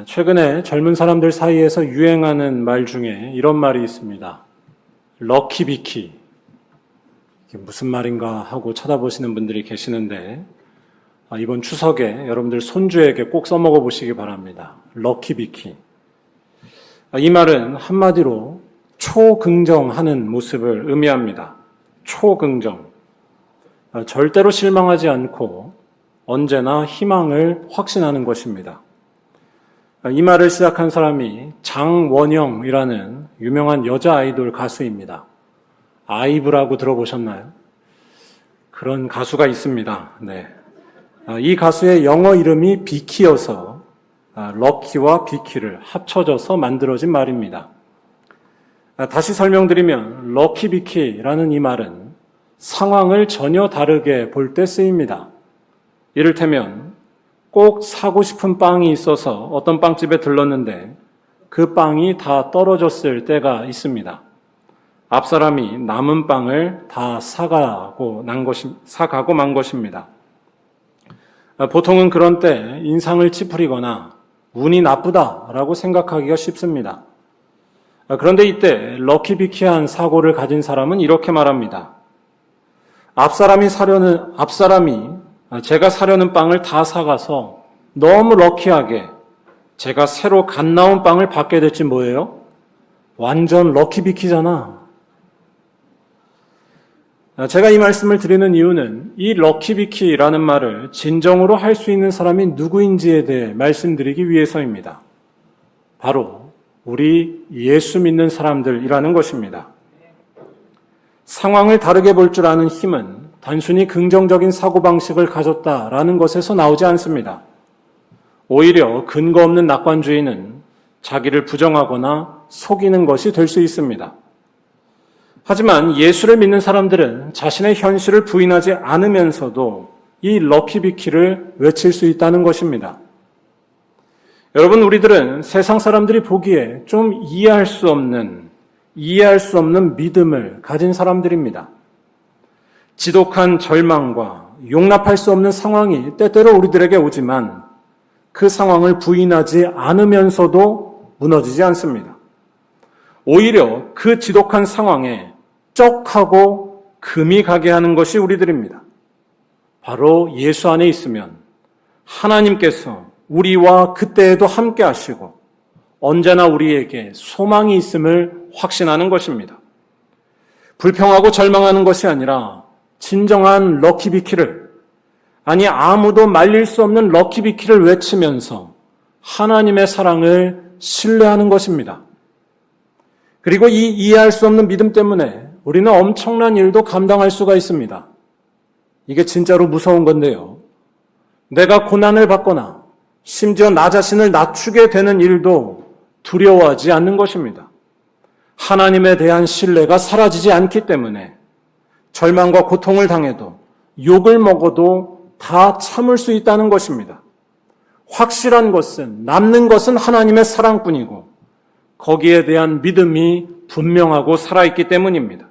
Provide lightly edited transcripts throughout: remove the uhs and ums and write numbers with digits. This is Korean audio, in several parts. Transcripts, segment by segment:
최근에 젊은 사람들 사이에서 유행하는 말 중에 이런 말이 있습니다. 럭키비키. 이게 무슨 말인가 하고 쳐다보시는 분들이 계시는데 이번 추석에 여러분들 손주에게 꼭 써먹어 보시기 바랍니다. 럭키비키. 이 말은 한마디로 초긍정하는 모습을 의미합니다. 초긍정. 절대로 실망하지 않고 언제나 희망을 확신하는 것입니다. 이 말을 시작한 사람이 장원영이라는 유명한 여자 아이돌 가수입니다. 아이브라고 들어보셨나요? 그런 가수가 있습니다. 네. 이 가수의 영어 이름이 비키여서 럭키와 비키를 합쳐져서 만들어진 말입니다. 다시 설명드리면 럭키비키라는 이 말은 상황을 전혀 다르게 볼 때 쓰입니다. 이를테면 꼭 사고 싶은 빵이 있어서 어떤 빵집에 들렀는데 그 빵이 다 떨어졌을 때가 있습니다. 앞사람이 남은 빵을 다 사가고 만 것입니다. 보통은 그런 때 인상을 찌푸리거나 운이 나쁘다라고 생각하기가 쉽습니다. 그런데 이때 럭키비키한 사고를 가진 사람은 이렇게 말합니다. 앞사람이 제가 사려는 빵을 다 사가서 너무 럭키하게 제가 새로 갓 나온 빵을 받게 됐지 뭐예요? 완전 럭키비키잖아. 제가 이 말씀을 드리는 이유는 이 럭키비키라는 말을 진정으로 할 수 있는 사람이 누구인지에 대해 말씀드리기 위해서입니다. 바로 우리 예수 믿는 사람들이라는 것입니다. 상황을 다르게 볼 줄 아는 힘은 단순히 긍정적인 사고방식을 가졌다라는 것에서 나오지 않습니다. 오히려 근거 없는 낙관주의는 자기를 부정하거나 속이는 것이 될 수 있습니다. 하지만 예수를 믿는 사람들은 자신의 현실을 부인하지 않으면서도 이 럭키비키를 외칠 수 있다는 것입니다. 여러분, 우리들은 세상 사람들이 보기에 좀 이해할 수 없는 믿음을 가진 사람들입니다. 지독한 절망과 용납할 수 없는 상황이 때때로 우리들에게 오지만 그 상황을 부인하지 않으면서도 무너지지 않습니다. 오히려 그 지독한 상황에 쩍하고 금이 가게 하는 것이 우리들입니다. 바로 예수 안에 있으면 하나님께서 우리와 그때에도 함께 하시고 언제나 우리에게 소망이 있음을 확신하는 것입니다. 불평하고 절망하는 것이 아니라 진정한 럭키비키를, 아니 아무도 말릴 수 없는 럭키비키를 외치면서 하나님의 사랑을 신뢰하는 것입니다. 그리고 이 이해할 수 없는 믿음 때문에 우리는 엄청난 일도 감당할 수가 있습니다. 이게 진짜로 무서운 건데요. 내가 고난을 받거나 심지어 나 자신을 낮추게 되는 일도 두려워하지 않는 것입니다. 하나님에 대한 신뢰가 사라지지 않기 때문에 절망과 고통을 당해도 욕을 먹어도 다 참을 수 있다는 것입니다. 확실한 것은, 남는 것은 하나님의 사랑뿐이고 거기에 대한 믿음이 분명하고 살아있기 때문입니다.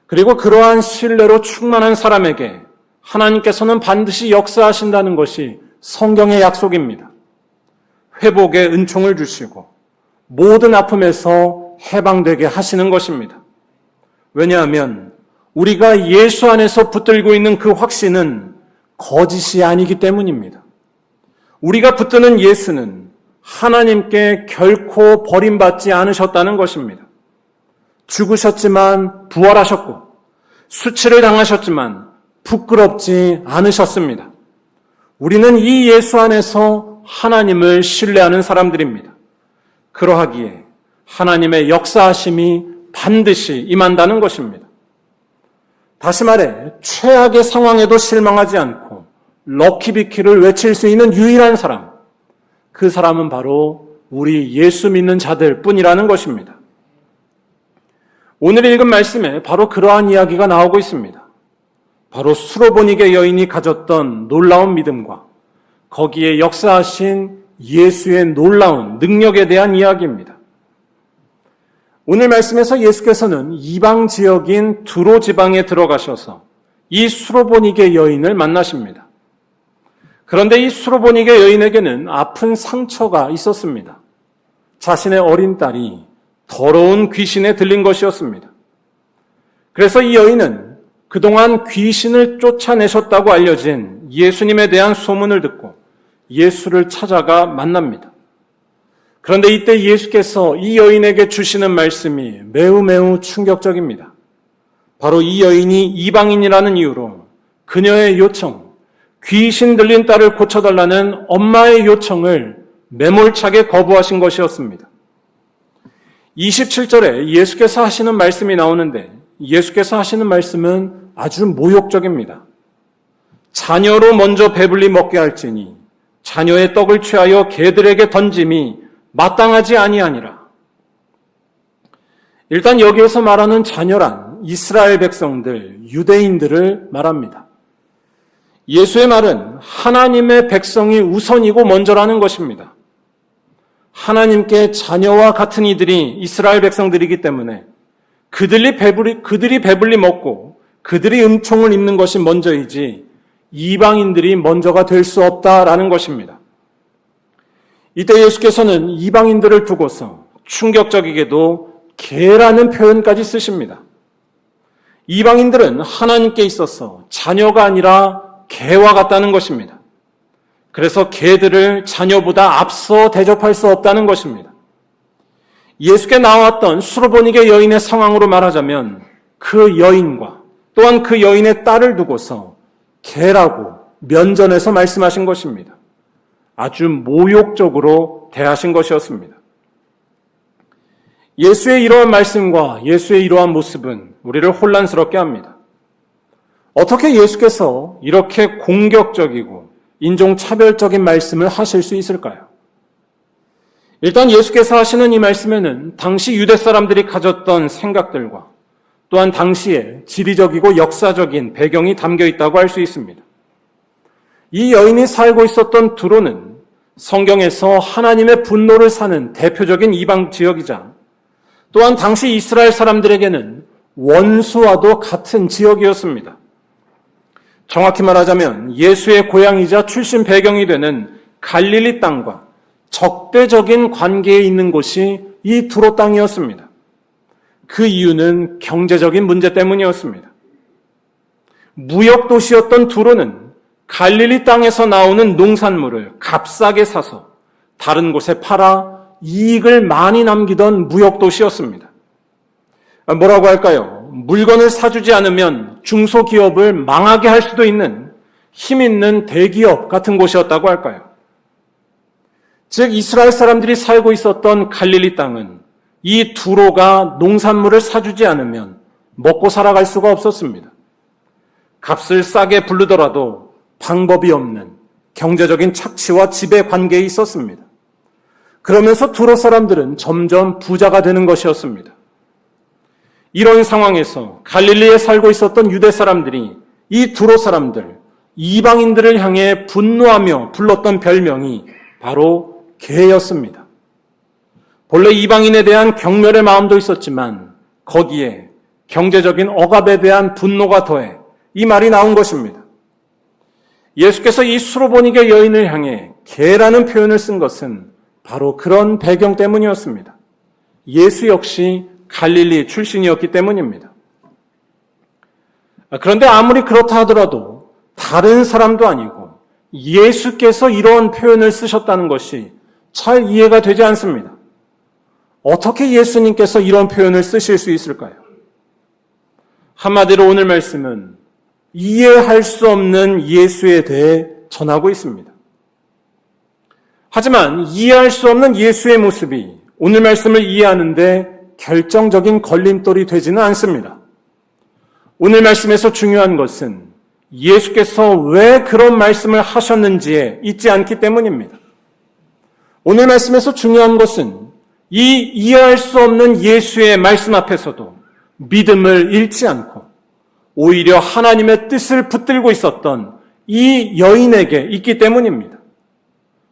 그리고 그러한 신뢰로 충만한 사람에게 하나님께서는 반드시 역사하신다는 것이 성경의 약속입니다. 회복의 은총을 주시고 모든 아픔에서 해방되게 하시는 것입니다. 왜냐하면 우리가 예수 안에서 붙들고 있는 그 확신은 거짓이 아니기 때문입니다. 우리가 붙드는 예수는 하나님께 결코 버림받지 않으셨다는 것입니다. 죽으셨지만 부활하셨고 수치를 당하셨지만 부끄럽지 않으셨습니다. 우리는 이 예수 안에서 하나님을 신뢰하는 사람들입니다. 그러하기에 하나님의 역사하심이 반드시 임한다는 것입니다. 다시 말해 최악의 상황에도 실망하지 않고 럭키비키를 외칠 수 있는 유일한 사람, 그 사람은 바로 우리 예수 믿는 자들 뿐이라는 것입니다. 오늘 읽은 말씀에 바로 그러한 이야기가 나오고 있습니다. 바로 수로보니게 여인이 가졌던 놀라운 믿음과 거기에 역사하신 예수의 놀라운 능력에 대한 이야기입니다. 오늘 말씀에서 예수께서는 이방 지역인 두로 지방에 들어가셔서 이 수로보니게 여인을 만나십니다. 그런데 이 수로보니게 여인에게는 아픈 상처가 있었습니다. 자신의 어린 딸이 더러운 귀신에 들린 것이었습니다. 그래서 이 여인은 그동안 귀신을 쫓아내셨다고 알려진 예수님에 대한 소문을 듣고 예수를 찾아가 만납니다. 그런데 이때 예수께서 이 여인에게 주시는 말씀이 매우 충격적입니다. 바로 이 여인이 이방인이라는 이유로 그녀의 요청, 귀신 들린 딸을 고쳐달라는 엄마의 요청을 매몰차게 거부하신 것이었습니다. 27절에 예수께서 하시는 말씀이 나오는데 예수께서 하시는 말씀은 아주 모욕적입니다. 자녀로 먼저 배불리 먹게 할지니 자녀의 떡을 취하여 개들에게 던짐이 마땅하지 아니하니라. 일단 여기에서 말하는 자녀란 이스라엘 백성들, 유대인들을 말합니다. 예수의 말은 하나님의 백성이 우선이고 먼저라는 것입니다. 하나님께 자녀와 같은 이들이 이스라엘 백성들이기 때문에 그들이 배불리 먹고 그들이 은총을 입는 것이 먼저이지 이방인들이 먼저가 될 수 없다라는 것입니다. 이때 예수께서는 이방인들을 두고서 충격적이게도 개라는 표현까지 쓰십니다. 이방인들은 하나님께 있어서 자녀가 아니라 개와 같다는 것입니다. 그래서 개들을 자녀보다 앞서 대접할 수 없다는 것입니다. 예수께 나왔던 수로보니게 여인의 상황으로 말하자면 그 여인과 또한 그 여인의 딸을 두고서 개라고 면전에서 말씀하신 것입니다. 아주 모욕적으로 대하신 것이었습니다. 예수의 이러한 말씀과 예수의 이러한 모습은 우리를 혼란스럽게 합니다. 어떻게 예수께서 이렇게 공격적이고 인종차별적인 말씀을 하실 수 있을까요? 일단 예수께서 하시는 이 말씀에는 당시 유대 사람들이 가졌던 생각들과 또한 당시의 지리적이고 역사적인 배경이 담겨 있다고 할 수 있습니다. 이 여인이 살고 있었던 두로는 성경에서 하나님의 분노를 사는 대표적인 이방 지역이자 또한 당시 이스라엘 사람들에게는 원수와도 같은 지역이었습니다. 정확히 말하자면 예수의 고향이자 출신 배경이 되는 갈릴리 땅과 적대적인 관계에 있는 곳이 이 두로 땅이었습니다. 그 이유는 경제적인 문제 때문이었습니다. 무역 도시였던 두로는 갈릴리 땅에서 나오는 농산물을 값싸게 사서 다른 곳에 팔아 이익을 많이 남기던 무역 도시였습니다. 뭐라고 할까요? 물건을 사주지 않으면 중소기업을 망하게 할 수도 있는 힘 있는 대기업 같은 곳이었다고 할까요? 즉 이스라엘 사람들이 살고 있었던 갈릴리 땅은 이 두로가 농산물을 사주지 않으면 먹고 살아갈 수가 없었습니다. 값을 싸게 부르더라도 방법이 없는 경제적인 착취와 지배 관계에 있었습니다. 그러면서 두로 사람들은 점점 부자가 되는 것이었습니다. 이런 상황에서 갈릴리에 살고 있었던 유대 사람들이 이 두로 사람들, 이방인들을 향해 분노하며 불렀던 별명이 바로 개였습니다. 본래 이방인에 대한 경멸의 마음도 있었지만 거기에 경제적인 억압에 대한 분노가 더해 이 말이 나온 것입니다. 예수께서 이 수로보니게 여인을 향해 개라는 표현을 쓴 것은 바로 그런 배경 때문이었습니다. 예수 역시 갈릴리 출신이었기 때문입니다. 그런데 아무리 그렇다 하더라도 다른 사람도 아니고 예수께서 이런 표현을 쓰셨다는 것이 잘 이해가 되지 않습니다. 어떻게 예수님께서 이런 표현을 쓰실 수 있을까요? 한마디로 오늘 말씀은 이해할 수 없는 예수에 대해 전하고 있습니다. 하지만 이해할 수 없는 예수의 모습이 오늘 말씀을 이해하는데 결정적인 걸림돌이 되지는 않습니다. 오늘 말씀에서 중요한 것은 예수께서 왜 그런 말씀을 하셨는지에 있지 않기 때문입니다. 오늘 말씀에서 중요한 것은 이 이해할 수 없는 예수의 말씀 앞에서도 믿음을 잃지 않고 오히려 하나님의 뜻을 붙들고 있었던 이 여인에게 있기 때문입니다.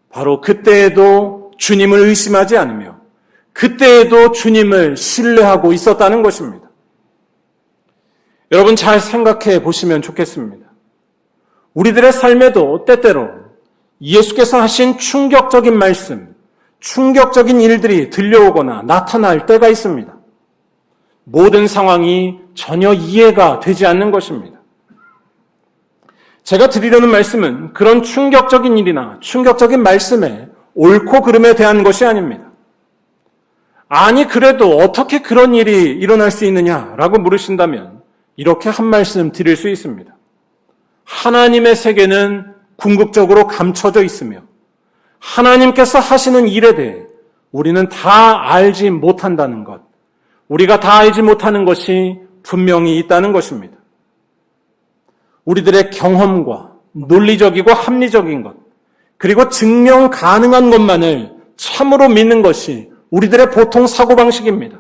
바로 그때에도 주님을 의심하지 않으며 그때에도 주님을 신뢰하고 있었다는 것입니다. 여러분 잘 생각해 보시면 좋겠습니다. 우리들의 삶에도 때때로 예수께서 하신 충격적인 말씀, 충격적인 일들이 들려오거나 나타날 때가 있습니다. 모든 상황이 전혀 이해가 되지 않는 것입니다. 제가 드리려는 말씀은 그런 충격적인 일이나 충격적인 말씀에 옳고 그름에 대한 것이 아닙니다. 아니 그래도 어떻게 그런 일이 일어날 수 있느냐라고 물으신다면 이렇게 한 말씀 드릴 수 있습니다. 하나님의 세계는 궁극적으로 감춰져 있으며 하나님께서 하시는 일에 대해 우리는 다 알지 못한다는 것, 우리가 다 알지 못하는 것이 분명히 있다는 것입니다. 우리들의 경험과 논리적이고 합리적인 것, 그리고 증명 가능한 것만을 참으로 믿는 것이 우리들의 보통 사고방식입니다.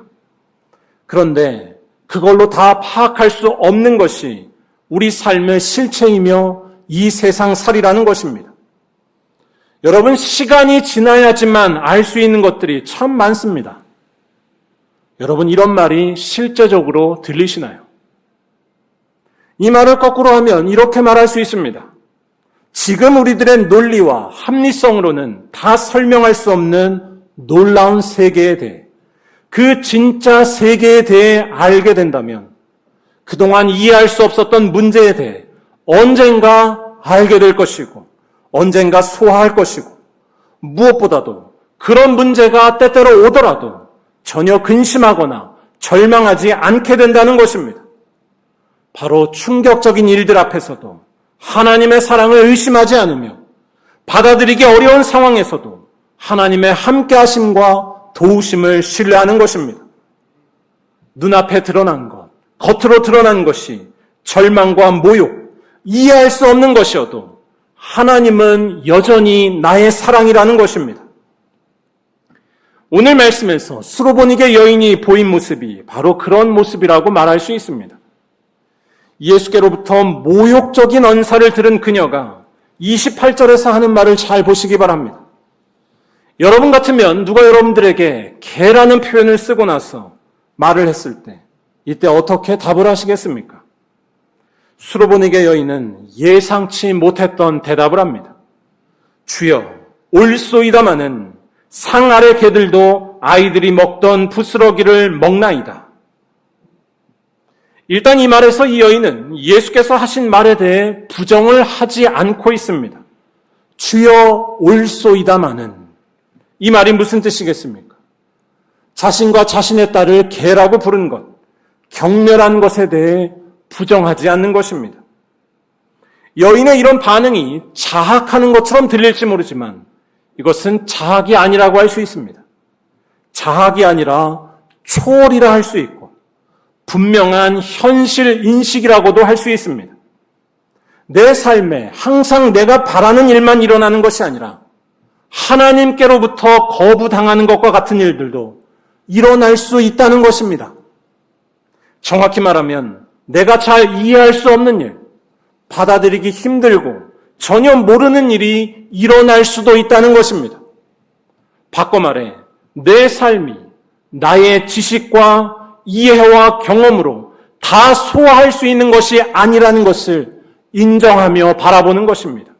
그런데 그걸로 다 파악할 수 없는 것이 우리 삶의 실체이며 이 세상살이라는 것입니다. 여러분, 시간이 지나야지만 알 수 있는 것들이 참 많습니다. 여러분, 이런 말이 실제적으로 들리시나요? 이 말을 거꾸로 하면 이렇게 말할 수 있습니다. 지금 우리들의 논리와 합리성으로는 다 설명할 수 없는 놀라운 세계에 대해, 그 진짜 세계에 대해 알게 된다면 그동안 이해할 수 없었던 문제에 대해 언젠가 알게 될 것이고 언젠가 소화할 것이고, 무엇보다도 그런 문제가 때때로 오더라도 전혀 근심하거나 절망하지 않게 된다는 것입니다. 바로 충격적인 일들 앞에서도 하나님의 사랑을 의심하지 않으며 받아들이기 어려운 상황에서도 하나님의 함께하심과 도우심을 신뢰하는 것입니다. 눈앞에 드러난 것, 겉으로 드러난 것이 절망과 모욕, 이해할 수 없는 것이어도 하나님은 여전히 나의 사랑이라는 것입니다. 오늘 말씀에서 수로보니게 여인이 보인 모습이 바로 그런 모습이라고 말할 수 있습니다. 예수께로부터 모욕적인 언사를 들은 그녀가 28절에서 하는 말을 잘 보시기 바랍니다. 여러분 같으면 누가 여러분들에게 개라는 표현을 쓰고 나서 말을 했을 때 이때 어떻게 답을 하시겠습니까? 수로보니게 여인은 예상치 못했던 대답을 합니다. 주여, 올소이다마는 상 아래 개들도 아이들이 먹던 부스러기를 먹나이다. 일단 이 말에서 이 여인은 예수께서 하신 말에 대해 부정을 하지 않고 있습니다. 주여, 올소이다마는, 이 말이 무슨 뜻이겠습니까? 자신과 자신의 딸을 개라고 부른 것, 경멸한 것에 대해 부정하지 않는 것입니다. 여인의 이런 반응이 자학하는 것처럼 들릴지 모르지만 이것은 자학이 아니라고 할 수 있습니다. 자학이 아니라 초월이라 할 수 있고 분명한 현실 인식이라고도 할 수 있습니다. 내 삶에 항상 내가 바라는 일만 일어나는 것이 아니라 하나님께로부터 거부당하는 것과 같은 일들도 일어날 수 있다는 것입니다. 정확히 말하면 내가 잘 이해할 수 없는 일, 받아들이기 힘들고 전혀 모르는 일이 일어날 수도 있다는 것입니다. 바꿔 말해 내 삶이 나의 지식과 이해와 경험으로 다 소화할 수 있는 것이 아니라는 것을 인정하며 바라보는 것입니다.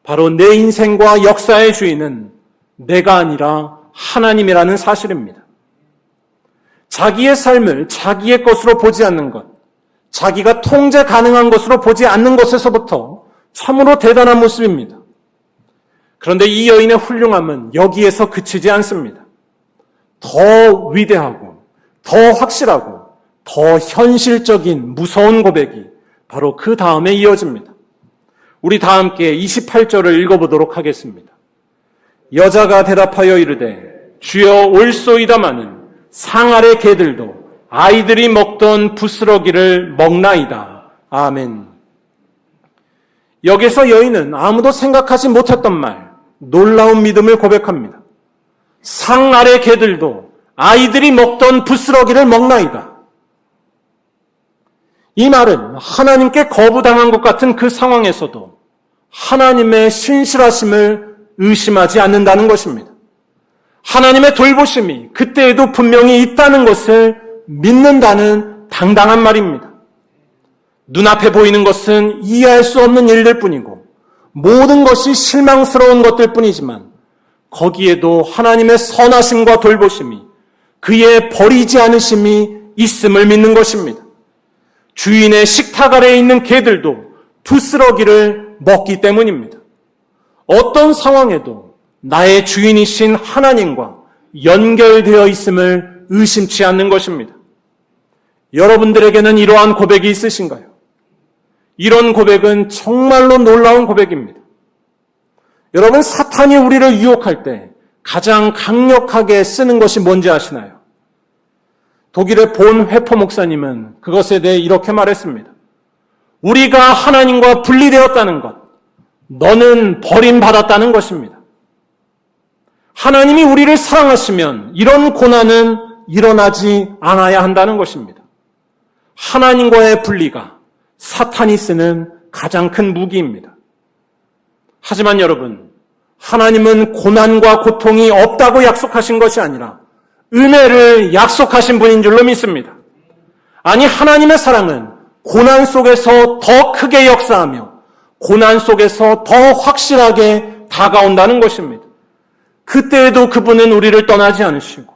바로 내 인생과 역사의 주인은 내가 아니라 하나님이라는 사실입니다. 자기의 삶을 자기의 것으로 보지 않는 것, 자기가 통제 가능한 것으로 보지 않는 것에서부터 참으로 대단한 모습입니다. 그런데 이 여인의 훌륭함은 여기에서 그치지 않습니다. 더 위대하고 더 확실하고 더 현실적인 무서운 고백이 바로 그 다음에 이어집니다. 우리 다 함께 28절을 읽어보도록 하겠습니다. 여자가 대답하여 이르되 주여 올소이다마는 상 아래 개들도 아이들이 먹던 부스러기를 먹나이다. 아멘. 여기서 여인은 아무도 생각하지 못했던 말, 놀라운 믿음을 고백합니다. 상 아래 개들도 아이들이 먹던 부스러기를 먹나이다. 이 말은 하나님께 거부당한 것 같은 그 상황에서도 하나님의 신실하심을 의심하지 않는다는 것입니다. 하나님의 돌보심이 그때에도 분명히 있다는 것을 믿는다는 당당한 말입니다. 눈앞에 보이는 것은 이해할 수 없는 일들 뿐이고 모든 것이 실망스러운 것들 뿐이지만 거기에도 하나님의 선하심과 돌보심이, 그의 버리지 않으심이 있음을 믿는 것입니다. 주인의 식탁 아래에 있는 개들도 부스러기를 먹기 때문입니다. 어떤 상황에도 나의 주인이신 하나님과 연결되어 있음을 의심치 않는 것입니다. 여러분들에게는 이러한 고백이 있으신가요? 이런 고백은 정말로 놀라운 고백입니다. 여러분, 사탄이 우리를 유혹할 때 가장 강력하게 쓰는 것이 뭔지 아시나요? 독일의 본 회포 목사님은 그것에 대해 이렇게 말했습니다. 우리가 하나님과 분리되었다는 것, 너는 버림받았다는 것입니다. 하나님이 우리를 사랑하시면 이런 고난은 일어나지 않아야 한다는 것입니다. 하나님과의 분리가 사탄이 쓰는 가장 큰 무기입니다. 하지만 여러분, 하나님은 고난과 고통이 없다고 약속하신 것이 아니라 은혜를 약속하신 분인 줄로 믿습니다. 아니, 하나님의 사랑은 고난 속에서 더 크게 역사하며 고난 속에서 더 확실하게 다가온다는 것입니다. 그때에도 그분은 우리를 떠나지 않으시고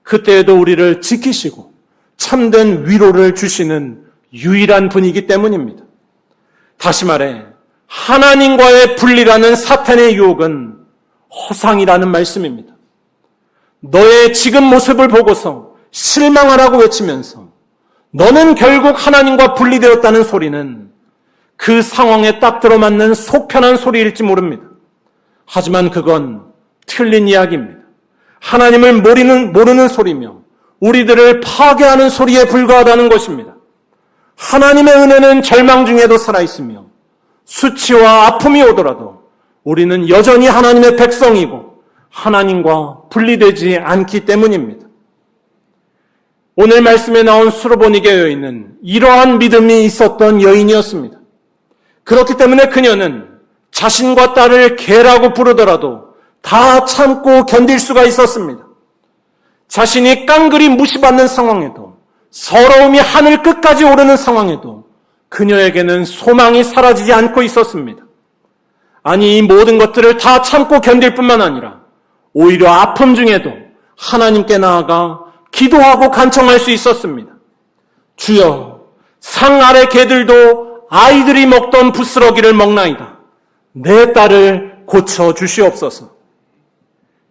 그때에도 우리를 지키시고 참된 위로를 주시는 유일한 분이기 때문입니다. 다시 말해, 하나님과의 분리라는 사탄의 유혹은 허상이라는 말씀입니다. 너의 지금 모습을 보고서 실망하라고 외치면서 너는 결국 하나님과 분리되었다는 소리는 그 상황에 딱 들어맞는 속편한 소리일지 모릅니다. 하지만 그건 틀린 이야기입니다. 하나님을 모르는 소리며 우리들을 파괴하는 소리에 불과하다는 것입니다. 하나님의 은혜는 절망 중에도 살아있으며 수치와 아픔이 오더라도 우리는 여전히 하나님의 백성이고 하나님과 분리되지 않기 때문입니다. 오늘 말씀에 나온 수로보니게 여인은 이러한 믿음이 있었던 여인이었습니다. 그렇기 때문에 그녀는 자신과 딸을 개라고 부르더라도 다 참고 견딜 수가 있었습니다. 자신이 깡그리 무시받는 상황에도, 서러움이 하늘 끝까지 오르는 상황에도 그녀에게는 소망이 사라지지 않고 있었습니다. 아니, 이 모든 것들을 다 참고 견딜 뿐만 아니라 오히려 아픔 중에도 하나님께 나아가 기도하고 간청할 수 있었습니다. 주여, 상 아래 개들도 아이들이 먹던 부스러기를 먹나이다. 내 딸을 고쳐 주시옵소서.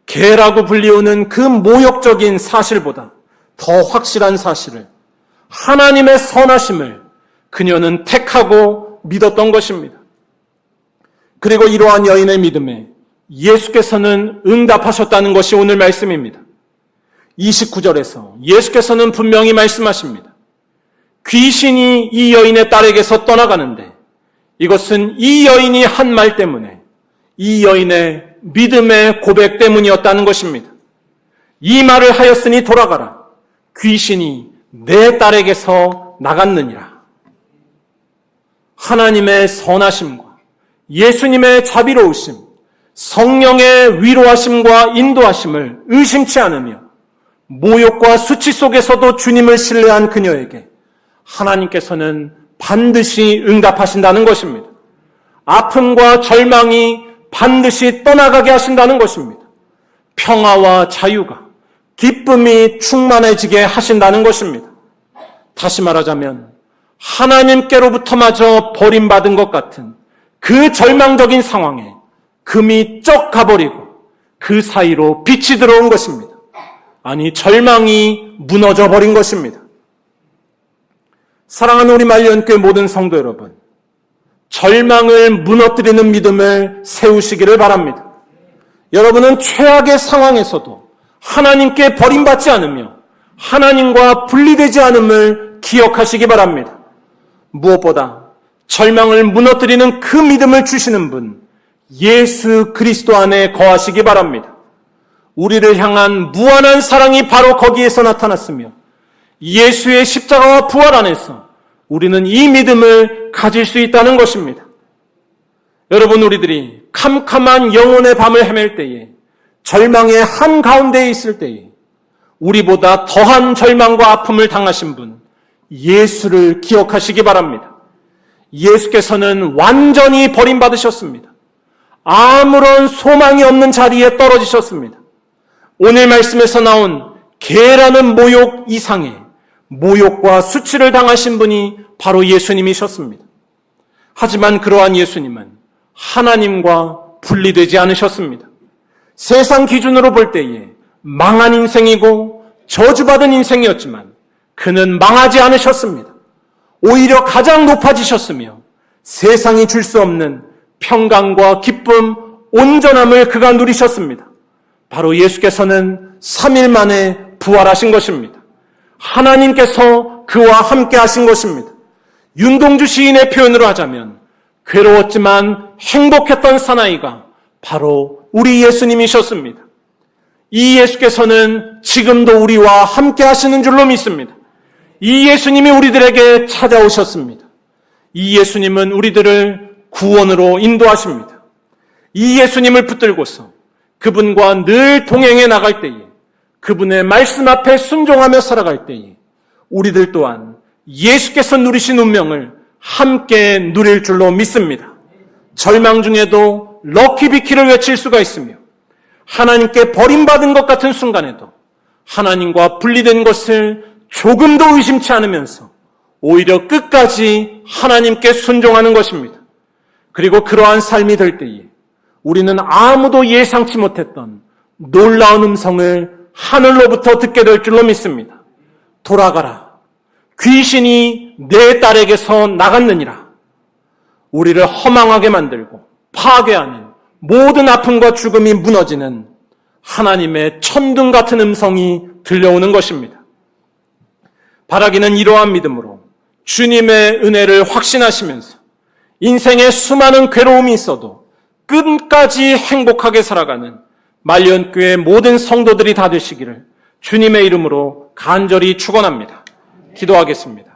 개라고 불리우는 그 모욕적인 사실보다 더 확실한 사실을, 하나님의 선하심을 그녀는 택하고 믿었던 것입니다. 그리고 이러한 여인의 믿음에 예수께서는 응답하셨다는 것이 오늘 말씀입니다. 29절에서 예수께서는 분명히 말씀하십니다. 귀신이 이 여인의 딸에게서 떠나가는데 이것은 이 여인이 한 말 때문에, 이 여인의 믿음의 고백 때문이었다는 것입니다. 이 말을 하였으니 돌아가라. 귀신이 내 딸에게서 나갔느니라. 하나님의 선하심과 예수님의 자비로우심, 성령의 위로하심과 인도하심을 의심치 않으며 모욕과 수치 속에서도 주님을 신뢰한 그녀에게 하나님께서는 반드시 응답하신다는 것입니다. 아픔과 절망이 반드시 떠나가게 하신다는 것입니다. 평화와 자유가, 기쁨이 충만해지게 하신다는 것입니다. 다시 말하자면 하나님께로부터마저 버림받은 것 같은 그 절망적인 상황에 금이 쩍 가버리고 그 사이로 빛이 들어온 것입니다. 아니, 절망이 무너져 버린 것입니다. 사랑하는 우리 말년교회 모든 성도 여러분, 절망을 무너뜨리는 믿음을 세우시기를 바랍니다. 여러분은 최악의 상황에서도 하나님께 버림받지 않으며 하나님과 분리되지 않음을 기억하시기 바랍니다. 무엇보다 절망을 무너뜨리는 그 믿음을 주시는 분, 예수 그리스도 안에 거하시기 바랍니다. 우리를 향한 무한한 사랑이 바로 거기에서 나타났으며 예수의 십자가와 부활 안에서 우리는 이 믿음을 가질 수 있다는 것입니다. 여러분, 우리들이 캄캄한 영혼의 밤을 헤맬 때에, 절망의 한가운데에 있을 때에 우리보다 더한 절망과 아픔을 당하신 분, 예수를 기억하시기 바랍니다. 예수께서는 완전히 버림받으셨습니다. 아무런 소망이 없는 자리에 떨어지셨습니다. 오늘 말씀에서 나온 개라는 모욕 이상의 모욕과 수치를 당하신 분이 바로 예수님이셨습니다. 하지만 그러한 예수님은 하나님과 분리되지 않으셨습니다. 세상 기준으로 볼 때에 망한 인생이고 저주받은 인생이었지만 그는 망하지 않으셨습니다. 오히려 가장 높아지셨으며 세상이 줄 수 없는 평강과 기쁨, 온전함을 그가 누리셨습니다. 바로 예수께서는 3일 만에 부활하신 것입니다. 하나님께서 그와 함께 하신 것입니다. 윤동주 시인의 표현으로 하자면 괴로웠지만 행복했던 사나이가 바로 우리 예수님이셨습니다. 이 예수께서는 지금도 우리와 함께 하시는 줄로 믿습니다. 이 예수님이 우리들에게 찾아오셨습니다. 이 예수님은 우리들을 구원으로 인도하십니다. 이 예수님을 붙들고서 그분과 늘 동행해 나갈 때에, 그분의 말씀 앞에 순종하며 살아갈 때에 우리들 또한 예수께서 누리신 운명을 함께 누릴 줄로 믿습니다. 절망 중에도 럭키비키를 외칠 수가 있으며 하나님께 버림받은 것 같은 순간에도 하나님과 분리된 것을 조금도 의심치 않으면서 오히려 끝까지 하나님께 순종하는 것입니다. 그리고 그러한 삶이 될 때에 우리는 아무도 예상치 못했던 놀라운 음성을 하늘로부터 듣게 될 줄로 믿습니다. 돌아가라. 귀신이 내 딸에게서 나갔느니라. 우리를 허망하게 만들고 파괴하는 모든 아픔과 죽음이 무너지는 하나님의 천둥 같은 음성이 들려오는 것입니다. 바라기는 이러한 믿음으로 주님의 은혜를 확신하시면서 인생에 수많은 괴로움이 있어도 끝까지 행복하게 살아가는 말년교회 모든 성도들이 다 되시기를 주님의 이름으로 간절히 축원합니다. 기도하겠습니다.